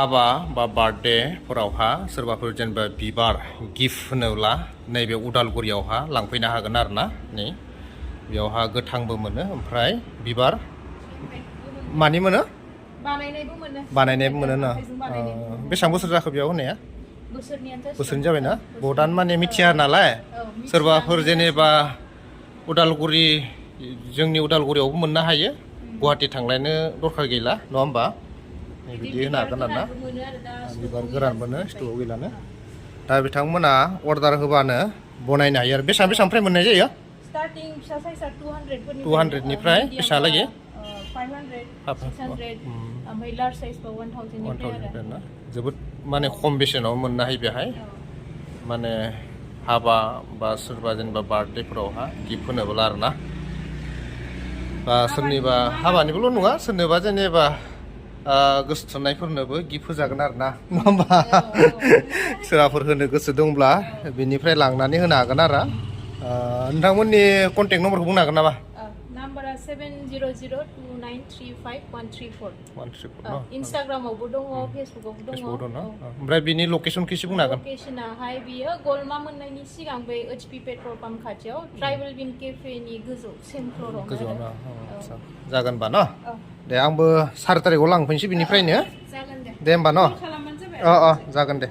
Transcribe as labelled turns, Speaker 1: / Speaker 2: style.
Speaker 1: हाबा बा बार्थडेफोरावहा सोरबाफोर जेनेबा बिबार गिफ्ट होनोब्ला नैबे उदालगुरियावहा लांफैनो हागोन आरो ना नै बेयावहा गोथांबो मोनो ओमफ्राय बिबार मानि मोनो बानायनायबो मोनो ना बेसेबां बोसोर जाखो बेयाव होनाया बोसोरनि जाबायना बहुतानो माने मिथिया नालाय सोरबाफोर जेनेबा उदालगुरि जोंनि उदालगुरियावबो मोननो हायो गुवाहाटि थांलायनो दरखार गैला नङा होमबा बिदि होनो हागोन आरो ना बिबार गोरान मोनो स्ट'आव गैलानो दा बिथांमोना अर्डार होबानो बनायनो हायो आरो बेसेबांनिफ्राय मोननाय जायो
Speaker 2: स्टार्टिं फिसा साइजआ
Speaker 1: 200 निफ्राय बेसेबांलागै
Speaker 2: 500 600 ओमफ्राय लार्ज साइजबा 1000 निफ्राय
Speaker 1: ना जोबोद माने खम बेसेनाव मोननो हायो बेहाय माने हाबा बा सोरबा जेनेबा बार्थडेफोरावहा गिफ्ट होनोब्ला आरो ना बा सोरनिबा हाबानिबोल' नङा सोरनोबा जेनेबा गोसोथोननायफोरनोबो गिफ्ट होजागोन आरो ना नङा होमबा सोरबाफोर होनो गोसो दंब्ला बेनिफ्राय लांनानै होनो हागोन आरो नोंथांमोननि कन्टेक्ट नम्बरखौ बुंनो हागोन नामा
Speaker 2: नाम्बारा 7002935134 इन्सटाग्रामावबो दङ फेसबुकावबो दङ
Speaker 1: ओमफ्राय बिनि लकेसनखौ एसे बुंनो हागोन
Speaker 2: लकेसनाहाय बियो गलमा मोननायनि सिगां बे एचपि पेट्रल पाम्प खाथियाव ट्राइबेल बिन केफेनि गोजौ सेम फ्ल'राव
Speaker 1: गोजौआवनो जागोन होनबा न दे आंबो 4 तारिखआव लांफैनोसै बिनिफ्रायनो
Speaker 2: जागोन
Speaker 1: दे होमबा न
Speaker 2: खालामबानो जाबाय
Speaker 1: जागोन दे